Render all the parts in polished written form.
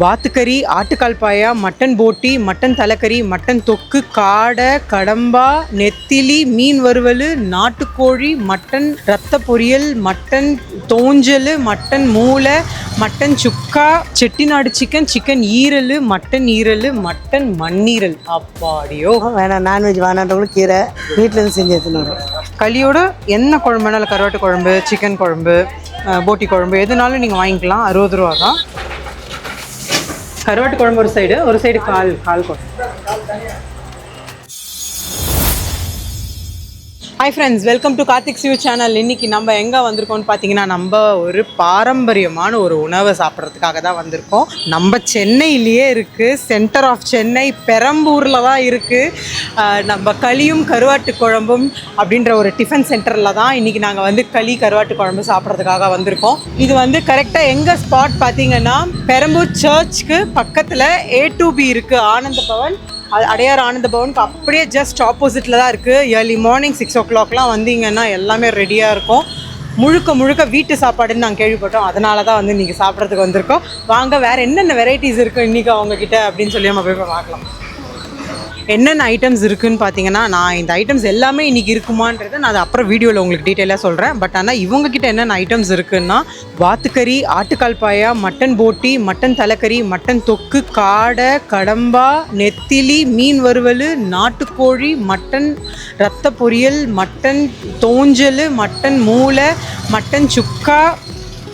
வாத்துக்கறி, ஆட்டுக்கால் பாயா, மட்டன் போட்டி, mutton தலைக்கறி, mutton தொக்கு, காடை, கடம்பா, நெத்திலி, மீன் வறுவல், நாட்டுக்கோழி, மட்டன் ரத்த பொரியல், மட்டன் தோஞ்சல், மட்டன் மூளை, மட்டன் சுக்கா, செட்டிநாடு சிக்கன், சிக்கன் ஈரல், மட்டன் ஈரல், மட்டன் மண்ணீரல். அப்பாடியோ வேணாம், நான்வெஜ் வேணான்றவங்களும் கீரை வீட்டிலேருந்து செஞ்சு எடுத்துன்னு. களியோட என்ன குழம்பு வேணாலும், கருவாட்டு குழம்பு, சிக்கன் குழம்பு, போட்டி குழம்பு எதுனாலும் நீங்கள் வாங்கிக்கலாம். 60 ரூபா தான். கருவாட்டு குழம்பு ஒரு சைடு கால் குழம்பு. Hi friends, welcome to Karthik's view channel. இன்றைக்கி நம்ம எங்கே வந்திருக்கோம்னு பார்த்தீங்கன்னா, நம்ம ஒரு பாரம்பரியமான ஒரு உணவை சாப்பிட்றதுக்காக தான் வந்திருக்கோம். நம்ம சென்னையிலேயே இருக்குது, சென்டர் ஆஃப் சென்னை பெரம்பூரில் தான் இருக்குது. நம்ம களியும் கருவாட்டு குழம்பும் அப்படின்ற ஒரு டிஃபன் சென்டரில் தான் இன்றைக்கி நாங்கள் வந்து களி கருவாட்டு குழம்பு சாப்பிட்றதுக்காக வந்திருக்கோம். இது வந்து கரெக்டாக எங்கள் ஸ்பாட் பார்த்தீங்கன்னா, பெரம்பூர் சர்ச்சுக்கு பக்கத்தில் A2B இருக்குது, ஆனந்த பவன். அடையார் ஆனந்த பவனுக்கு அப்படியே ஜஸ்ட் ஆப்போசிட்டில் தான் இருக்குது. ஏர்லி மார்னிங் 6 o'clockலாம் வந்தீங்கன்னா எல்லாமே ரெடியாக இருக்கும். முழுக்க வீட்டு சாப்பாடுன்னு நாங்கள் கேள்விப்பட்டோம். அதனால தான் வந்து இன்றைக்கி சாப்பிட்றதுக்கு வந்திருக்கோம். வாங்க, வேறு என்னென்ன வெரைட்டிஸ் இருக்குது இன்றைக்கி அவங்கக்கிட்ட அப்படின்னு சொல்லி நம்ம போய் பார்க்கலாம். என்னென்ன ஐட்டம்ஸ் இருக்குதுன்னு பார்த்தீங்கன்னா, நான் இந்த ஐட்டம்ஸ் எல்லாமே இன்றைக்கி இருக்குமான்றதை நான் அதை அப்புறம் வீடியோவில் உங்களுக்கு டீட்டெயிலாக சொல்கிறேன். பட் ஆனால் இவங்கக்கிட்ட என்னென்ன ஐட்டம்ஸ் இருக்குதுன்னா, வாத்துக்கறி, ஆட்டுக்கால் பாயா, மட்டன் போட்டி, மட்டன் தலைக்கறி, மட்டன் தொக்கு, காடை, கடம்பா, நெத்திலி, மீன் வறுவல், நாட்டுக்கோழி, மட்டன் ரத்த பொரியல், மட்டன் தோஞ்சல், மட்டன் மூளை, மட்டன் சுக்கா,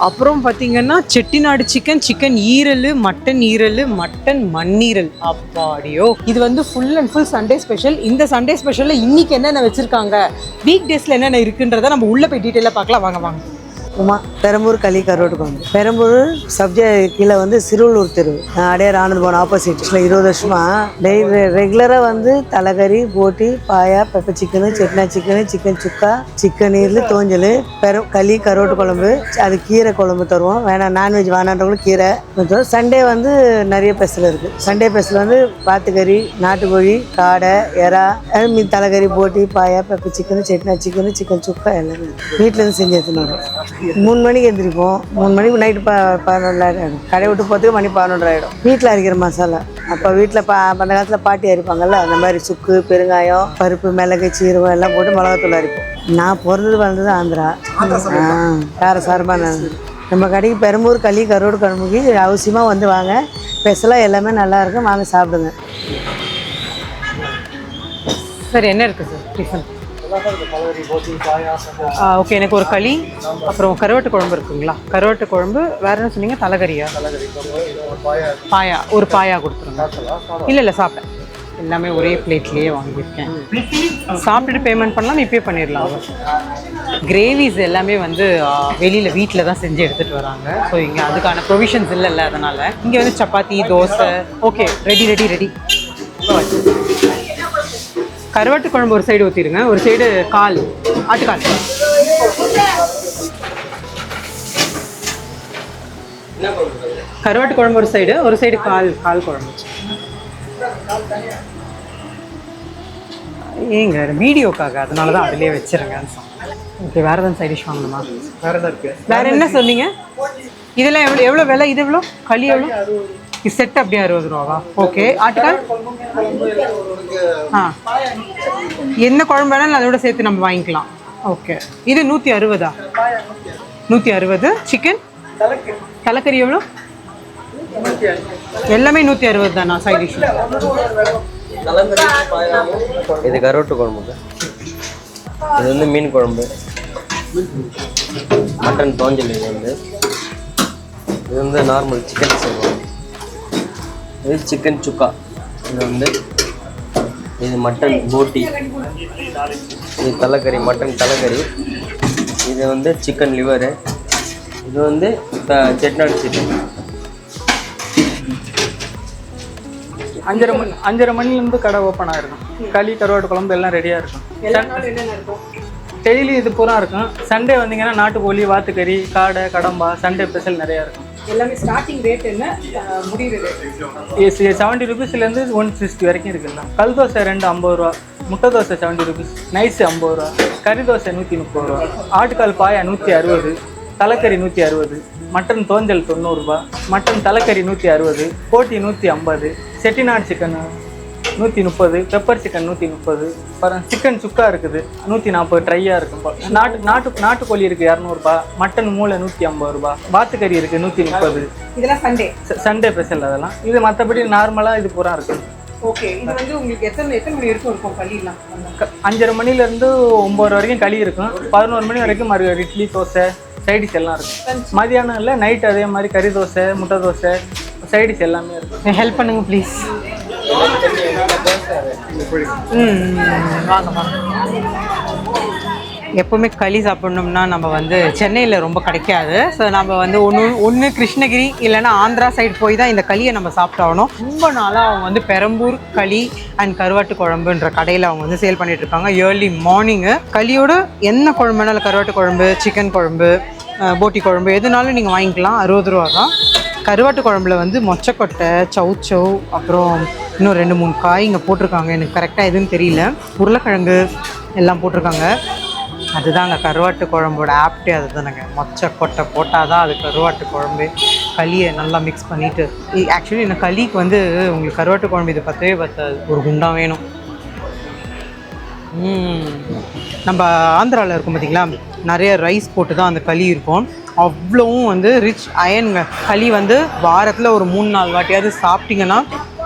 அப்புறம் பார்த்தீங்கன்னா செட்டிநாடு சிக்கன், சிக்கன் ஈரல், மட்டன் ஈரல், மட்டன் மண்ணீரல். அப்பாடியோ, இது வந்து full and full Sunday special. இந்த சண்டே ஸ்பெஷலில் இன்றைக்கி என்னென்ன வச்சுருக்காங்க, வீக் டேஸில் என்னென்ன இருக்குன்றதை நம்ம உள்ளே போய் டீட்டெயிலாக பார்க்கலாம். வாங்க. உமா, பெரம்பூர் களி கருவாட்டு குழம்பு. பெரம்பூர் சப்ஜெக்ட் கீழே வந்து சிறுவலூர் தெரு, அடையார் ஆனந்த பவன் ஆப்போசிட். 20 வருஷமாக ரெகுலராக வந்து தலைக்கறி, போட்டி, பாயா, பெப்பர் சிக்கனு, செட்னா சிக்கனு, சிக்கன் சுக்கா, சிக்கன் ஈரல், தோஞ்சல், களி கருவாட்டு குழம்பு, அது கீரை குழம்பு தருவோம். வேணாம், நான்வெஜ் வேணான்றவங்களும் கீரை. சண்டே வந்து நிறைய ஸ்பெஷல் இருக்குது. சண்டே ஸ்பெஷல் வந்து வாத்துக்கறி, நாட்டுக்கோழி, காடை, எறா, மீன் தலைக்கறி, போட்டி, பாயா, பெப்பர் சிக்கனு, செட்னா சிக்கனு, சிக்கன் சுக்கா எல்லாமே வீட்டிலேருந்து செஞ்சு எடுத்துன்னு. 3 மணிக்கு எழுந்திரிப்போம். 3 மணிக்கு நைட்டு 11 ஆகிடும். கடை விட்டு போகிறதுக்கு மணி 11 ஆகிடும். வீட்டில் அரைக்கிற மசாலா. அப்போ வீட்டில் அந்த காலத்தில் பாட்டி அரைப்பாங்கல்ல, அந்த மாதிரி சுக்கு, பெருங்காயம், பருப்பு, மிளகு, சீரகம் எல்லாம் போட்டு மிளகாத்தூள் அரைப்போம். நான் பிறந்தது வளர்ந்தது ஆந்திரா. காரசாரமாக நம்ம கடைக்கு பெரம்பூர் களி கருவாடு குழம்புக்கு அவசியமாக வந்து வாங்க. ஸ்பெஷலாக எல்லாமே நல்லாயிருக்கும், வாங்க சாப்பிடுங்க. சார் என்ன இருக்குது சார் டிஃபன்? ஓகே, எனக்கு ஒரு களி, அப்புறம் கருவாட்டு குழம்பு இருக்குங்களா? கருவாட்டு குழம்பு, வேற என்ன சொன்னீங்க? தலைக்கறியா? பாயா, ஒரு பாயா கொடுத்துருங்க. இல்லை சாப்பிட்டேன், எல்லாமே ஒரே பிளேட்லேயே வாங்கியிருக்கேன். சாப்பிட்டுட்டு பேமெண்ட் பண்ணலாம், இப்போயே பண்ணிடலாம். கிரேவிஸ் எல்லாமே வந்து வெளியில் வீட்டில் தான் செஞ்சு எடுத்துகிட்டு வராங்க. ஸோ இங்கே அதுக்கான ப்ரொவிஷன்ஸ் இல்லைல்ல, அதனால் இங்கே வந்து சப்பாத்தி, தோசை. Okay, ready. கருவாட்டு குழம்பு ஒரு சைடு ஊற்றிடுங்க, ஒரு சைடு ஆட்டுக்கால். கருவாட்டு குழம்பு ஒரு சைடு கால் குழம்பு. ஏங்க வீடியோக்காக, அதனால தான் அதிலே வச்சுருங்க. ஓகே, வேறு எதாவது சைட் டிஷ் வாங்கணுமா? வேறு என்ன சொன்னீங்க? இதெல்லாம் எவ்வளோ விலை? இது எவ்வளோ? களி எவ்வளோ? இது செட் அப்படியே 60 ரூபாவா? ஓகே, ஆட்டுக்கால் என்ன குழம்பு வேணாலும் அதோட சேர்த்து நம்ம வாங்கிக்கலாம். ஓகே, இது 160. 160. சிக்கன் தலைக்கறி எவ்வளோ? எல்லாமே 160 தானா சைட் டிஷ்? இது கருவாட்டு குழம்புங்க. இது வந்து மீன் குழம்பு, மட்டன் தோஞ்சல். இது வந்து நார்மல் சிக்கன் செய்வோம். இது சிக்கன் சுக்கா. இது மட்டன் போட்டி. இது தலைக்கறி, மட்டன் தலைக்கறி. இது வந்து சிக்கன் லிவரு. இது வந்து செட்நாடு சிக்கன். 5:30 மணிலேருந்து கடை ஓப்பன் ஆகிருக்கும். களி கருவாட்டு குழம்பு எல்லாம் ரெடியாக இருக்கும். டெய்லி இது பூரா இருக்கும். சண்டே வந்தீங்கன்னா நாட்டுக்கோழி, வாத்துக்கறி, காடை, கடம்பா, சண்டே ஸ்பெஷல் நிறையா இருக்கும். எல்லாமே ஸ்டார்டிங் ரேட் என்ன, முடிவு ரேட்? 70 ரூபீஸ்லேருந்து 160 வரைக்கும் இருக்குல்ல. கல் தோசை 2 50 ரூபா, முட்டை தோசை 70 ரூபீஸ், நைஸ் 50 ரூபா, கறி தோசை 130 ரூபா, ஆட்டுக்கால் பாயா 160, தலைக்கறி 160, மட்டன் தோஞ்சல் 90 ரூபா, மட்டன் தலைக்கறி 160, போட்டி 150, செட்டிநாடு சிக்கன் 130, பெப்பர் சிக்கன் 130, அப்புறம் சிக்கன் சுக்கா இருக்குது 140, ட்ரையாக இருக்கும். நாட்டுக்கோழி இருக்குது 200 ரூபா, மட்டன் மூளை 150 ரூபா, வாத்துக்கறி இருக்குது 130. இதெல்லாம் சண்டே ஸ்பெஷல் அதெல்லாம். இது மற்றபடி நார்மலாக இது பூரா இருக்குது. ஓகே. இது வந்து உங்களுக்கு எத்தனை மணி இருக்கும் களிலாம்? 5:30 மணிலேருந்து 9 வரைக்கும் களி இருக்கும். 11 மணி வரைக்கும் இட்லி, தோசை, சைடிஷ் எல்லாம் இருக்கும். மதியானம் இல்லை, நைட் அதே மாதிரி கறி தோசை, முட்டை தோசை, சைடிஷ் எல்லாமே இருக்கும். ஹெல்ப் பண்ணுங்க ப்ளீஸ். வாங்கம்மா. எப்போவுமே களி சாப்பிட்ணும்னா நம்ம வந்து சென்னையில் ரொம்ப கிடைக்காது. ஸோ நம்ம வந்து ஒன்று கிருஷ்ணகிரி இல்லைன்னா ஆந்திரா சைடு போய் தான் இந்த களியை நம்ம சாப்பிட்டாகணும். ரொம்ப நாளாக அவங்க வந்து பெரம்பூர் களி அண்ட் கருவாட்டு குழம்புன்ற கடையில் அவங்க வந்து சேல் பண்ணிட்டு இருக்காங்க. ஏர்லி மார்னிங்கு களியோட என்ன குழம்புனாலும் கருவாட்டு குழம்பு, சிக்கன் குழம்பு, போட்டி குழம்பு எதுனாலும் நீங்கள் வாங்கிக்கலாம். 60 ரூபா தான். கருவாட்டு குழம்புல வந்து மொச்சக்கொட்டை, சௌச்சௌ, அப்புறம் இன்னும் 2-3 காய் இங்கே போட்டிருக்காங்க. எனக்கு கரெக்டாக எதுவும் தெரியல. உருளைக்கிழங்கு எல்லாம் போட்டிருக்காங்க. அதுதாங்க கருவாட்டு குழம்போட ஆப்டே அது தானேங்க. மொச்சக்கொட்டை போட்டால் தான் அது கருவாட்டு குழம்பு. களியை நல்லா மிக்ஸ் பண்ணிவிட்டு, ஆக்சுவலி இந்த களிக்கு வந்து உங்களுக்கு கருவாட்டு குழம்பு இது பற்றவே பற்றாது, ஒரு குண்டா வேணும். நம்ம ஆந்திராவில் இருக்கும் பார்த்திங்களா, நிறைய ரைஸ் போட்டு தான் அந்த களி இருக்கும். அவ்வளோவும் வந்து ரிச் அயனுங்க. களி வந்து வாரத்தில் ஒரு 3-4 வாட்டியாவது சாப்பிட்டிங்கன்னா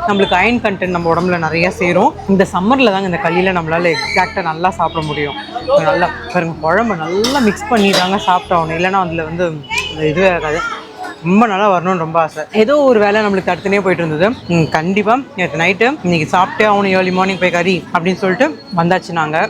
நம்மளுக்கு அயன் கண்டென்ட் நம்ம உடம்புல நிறைய சேரும். இந்த சம்மரில் தாங்க இந்த களியில் நம்மளால் எக்ஸாக்டாக நல்லா சாப்பிட முடியும். நல்லா பாருங்க, குழம்பு நல்லா மிக்ஸ் பண்ணி தாங்க சாப்பிட்டாகணும். இல்லைன்னா அதில் வந்து இதுவே ஆகாது. ரொம்ப நல்லா வரணும்னு ரொம்ப ஆசை. ஏதோ ஒரு வேலை நம்மளுக்கு தடுத்துனே போயிட்டு இருந்தது. கண்டிப்பாக நேற்று நைட்டு இன்றைக்கி சாப்பிட்டே ஆகணும், ஏர்லி மார்னிங் போய் கறி அப்படின்னு சொல்லிட்டு வந்தாச்சு. நாங்கள்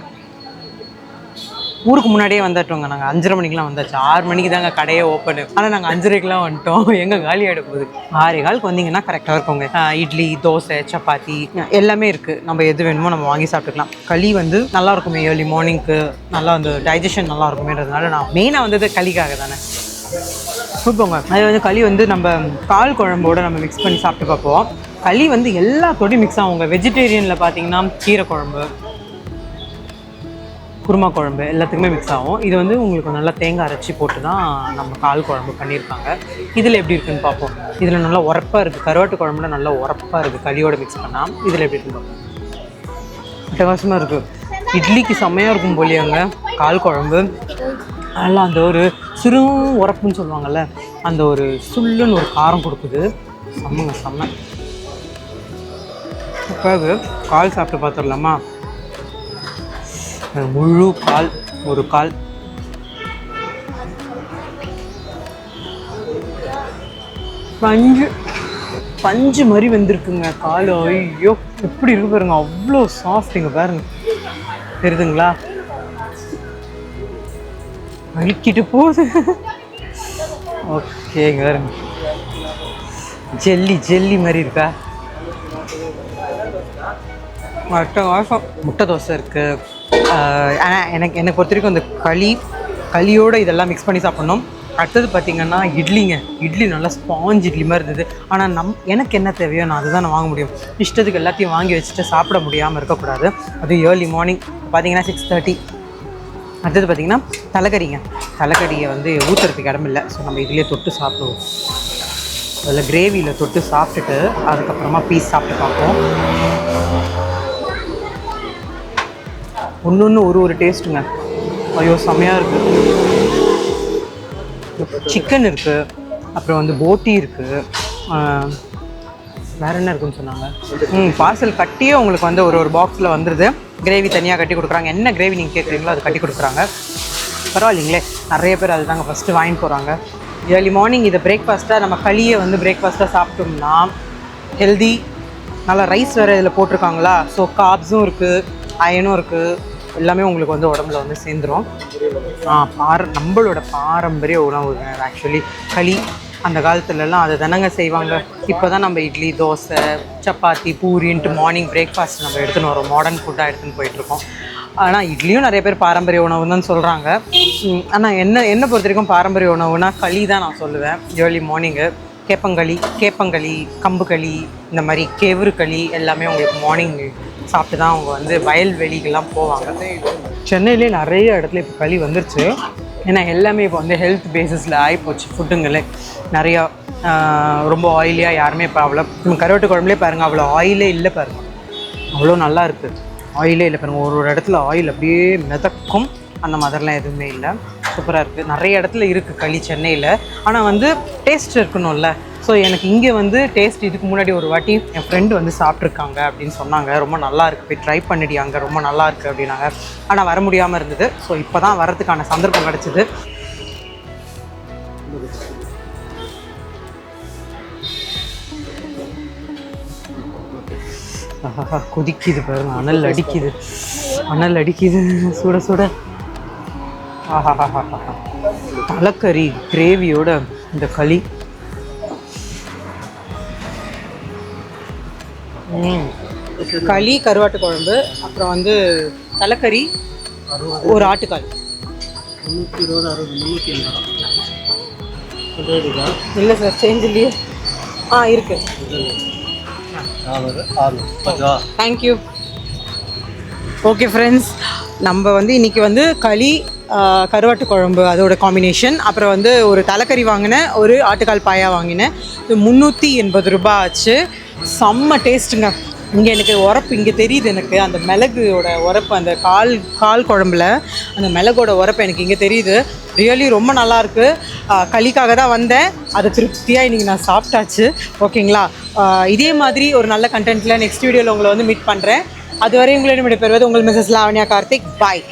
ஊருக்கு முன்னாடியே வந்துட்டோங்க. நாங்கள் 5:30 மணிக்கெலாம் வந்தாச்சு. 6 மணிக்கு தாங்க கடையே ஓப்பனு. ஆனால் நாங்கள் 5:30க்கெலாம் வந்துட்டோம். எங்கள் காலி ஆகிட போகுது. 6:15 வந்தீங்கன்னா கரெக்டாக இருக்குங்க. இட்லி, தோசை, சப்பாத்தி எல்லாமே இருக்குது. நம்ம எது வேணுமோ நம்ம வாங்கி சாப்பிட்டுக்கலாம். களி வந்து நல்லா இருக்குமே, ஏர்லி மார்னிங்க்கு நல்லா வந்து டைஜஷன் நல்லா இருக்குமேன்றதுனால நான் மெயினாக வந்தது களிக்காக தானே. கொடுப்போங்க. அது வந்து களி வந்து நம்ம கால் குழம்போடு நம்ம மிக்ஸ் பண்ணி சாப்பிட்டு பார்ப்போம். களி வந்து எல்லாத்தோடையும் மிக்ஸ் ஆகுங்க. வெஜிடேரியனில் பார்த்தீங்கன்னா கீரை குழம்பு, குருமா குழம்பு எல்லாத்துக்குமே மிக்ஸ் ஆகும். இது வந்து உங்களுக்கு நல்லா தேங்காய் அரைச்சி போட்டு தான் நம்ம கால் குழம்பு பண்ணியிருக்காங்க. இதில் எப்படி இருக்குன்னு பார்ப்போம். இதில் நல்லா உரப்பாக இருக்குது. கருவாட்டு குழம்புல நல்லா உரப்பாக இருக்குது களியோட மிக்ஸ் பண்ணால். இதில் எப்படி இருக்குன்னு பார்ப்போம். அட்டகாசமாக இருக்குது. இட்லிக்கு செம்மையாக இருக்கும் போலியாங்க கால் குழம்பு. நல்லா அந்த ஒரு சிறு உரப்புன்னு சொல்லுவாங்கள்ல, அந்த ஒரு சுள்ளுன்னு ஒரு காரம் கொடுக்குது. செம்மங்க செம்ம. இப்போ கால் சாப்பிட்டு பார்த்துடலாமா? முழு கால், ஒரு கால். பஞ்சு மாதிரி வெந்திருக்குங்க கால். ஐயோ எப்படி இருக்கு பாருங்க, அவ்வளோ சாஃப்ட்டுங்க பாருங்க, தெரியுதுங்களா? வலிக்கிட்டு போகுது. ஓகேங்க பாருங்க, ஜெல்லி மாதிரி இருக்கா. முட்டை தோசை இருக்குது. ஆனால் என்னை பொறுத்த வரைக்கும் அந்த களியோடு இதெல்லாம் மிக்ஸ் பண்ணி சாப்பிட்ணும். அடுத்தது பார்த்திங்கன்னா இட்லிங்க. இட்லி நல்லா ஸ்பாஞ்ச் இட்லி மாதிரி இருந்தது. ஆனால் எனக்கு என்ன தேவையோ நான் அதுதான் நான் வாங்க முடியும். இஷ்டத்துக்கு எல்லாத்தையும் வாங்கி வச்சுட்டு சாப்பிட முடியாமல் இருக்கக்கூடாது. அது ஏர்லி மார்னிங் பார்த்திங்கன்னா 6:30. அடுத்தது பார்த்திங்கன்னா தலைக்கறிங்க. தலைக்கறியை வந்து ஊற்றுறதுக்கு இடம் இல்லை. ஸோ நம்ம இதிலே தொட்டு சாப்பிடுவோம். அதில் கிரேவியில் தொட்டு சாப்பிட்டுட்டு அதுக்கப்புறமா பீஸ் சாப்பிட்டு பார்ப்போம். ஒன்று ஒரு டேஸ்ட்டுங்க. ஐயோ செம்மையாக இருக்குது. சிக்கன் இருக்குது, அப்புறம் வந்து போட்டி இருக்குது, வேறு என்ன இருக்குன்னு சொன்னாங்க. பார்சல் கட்டியே உங்களுக்கு வந்து ஒரு பாக்ஸில் வந்துடுது. கிரேவி தனியாக கட்டி கொடுக்குறாங்க. என்ன கிரேவி நீங்கள் கேட்குறீங்களோ அது கட்டி கொடுக்குறாங்க. பரவாயில்லைங்களே, நிறைய பேர் அது தாங்க ஃபஸ்ட்டு வாங்கி போகிறாங்க. ஏர்லி மார்னிங் இதை பிரேக்ஃபாஸ்ட்டாக நம்ம களியை வந்து பிரேக்ஃபாஸ்ட்டாக சாப்பிட்டோம்னா ஹெல்தி. நல்லா ரைஸ் வேறு இதில் போட்டிருக்காங்களா. ஸோ கார்ப்ஸும் இருக்குது, அயனும் இருக்குது, எல்லாமே உங்களுக்கு வந்து உடம்புல வந்து சேர்ந்துடும். நம்மளோட பாரம்பரிய உணவுங்க ஆக்சுவலி களி. அந்த காலத்துலலாம் அதை தானங்க செய்வாங்க. இப்போ தான் நம்ம இட்லி, தோசை, சப்பாத்தி, பூரின்ட்டு மார்னிங் பிரேக்ஃபாஸ்ட் நம்ம எடுத்துன்னு வரோம். மாடர்ன் ஃபுட்டாக எடுத்துன்னு போயிட்டுருக்கோம். ஆனால் இட்லியும் நிறைய பேர் பாரம்பரிய உணவு தான் சொல்கிறாங்க. ஆனால் என்னை பொறுத்த வரைக்கும் பாரம்பரிய உணவுனா களி தான் நான் சொல்லுவேன். ஏர்லி மார்னிங்கு கேப்பங்களி, கம்பு களி, இந்த மாதிரி கேவுரு களி எல்லாமே உங்களுக்கு மார்னிங் சாப்பிட்டு தான் அவங்க வந்து வயல்வெளிகள்லாம் போவாங்க. சென்னையிலே நிறைய இடத்துல இப்போ களி வந்துருச்சு. ஏன்னா எல்லாமே இப்போ வந்து ஹெல்த் பேசிஸில் ஆகிப்போச்சு ஃபுட்டுங்களே நிறையா. ரொம்ப ஆயிலியாக யாருமே இப்போ அவ்வளோ கருவாட்டு குழம்புலே பாருங்கள் அவ்வளோ ஆயிலே இல்லை பாருங்கள், அவ்வளோ நல்லா இருக்குது. ஆயிலே இல்லை பாருங்கள், ஒரு இடத்துல ஆயில் அப்படியே மிதக்கும், அந்த மாதிரிலாம் எதுவுமே இல்லை. சூப்பராக இருக்குது. நிறைய இடத்துல இருக்குது களி சென்னையில், ஆனால் வந்து டேஸ்ட் இருக்கணும்ல. ஸோ எனக்கு இங்கே வந்து டேஸ்ட் இதுக்கு முன்னாடி ஒரு வாட்டி என் ஃப்ரெண்டு வந்து சாப்பிட்ருக்காங்க அப்படின்னு சொன்னாங்க, ரொம்ப நல்லா இருக்குது, போய் ட்ரை பண்ணிடி அங்கே ரொம்ப நல்லா இருக்குது அப்படின்னாங்க. ஆனால் வர முடியாமல் இருந்தது. ஸோ இப்போ தான் வரதுக்கான சந்தர்ப்பம் கிடச்சிது. கொதிக்குது பாருங்க, அனல் அடிக்குது, அனல் அடிக்குது, சுட சுட. ஆஹா, தலைக்கறி கிரேவியோட இந்த களி. களி, கருவாட்டு குழம்பு, அப்புறம் வந்து தலைக்கறி, ஒரு ஆட்டுக்கால். இல்லை சார், சேஞ்ச் இல்லையே. இருக்கு. தேங்க்யூ. ஓகே ஃப்ரெண்ட்ஸ், நம்ம வந்து இன்றைக்கி வந்து களி, கருவாட்டு குழம்பு அதோட காம்பினேஷன், அப்புறம் வந்து ஒரு தலைக்கறி வாங்கினேன், ஒரு ஆட்டுக்கால் பாயா வாங்கினேன். இது 380 ரூபாய் ஆச்சு. செம்ம டேஸ்ட்டுங்க. இங்கே எனக்கு உரப்பு இங்கே தெரியுது, எனக்கு அந்த மிளகுவோட உரப்பு, அந்த கால் குழம்புல அந்த மிளகோட உரப்பு எனக்கு இங்கே தெரியுது. ரியலி ரொம்ப நல்லாயிருக்கு. களிக்காக தான் வந்தேன், அதை திருப்தியாக இன்றைக்கி நான் சாப்பிட்டாச்சு. ஓகேங்களா, இதே மாதிரி ஒரு நல்ல கண்டென்ட்டில் நெக்ஸ்ட் வீடியோவில் உங்களை வந்து மீட் பண்ணுறேன். அதுவரை உங்களிடம் விடைபெறுவது உங்கள் மிஸ்ஸஸ் லாவண்யா கார்த்திக். பாய்.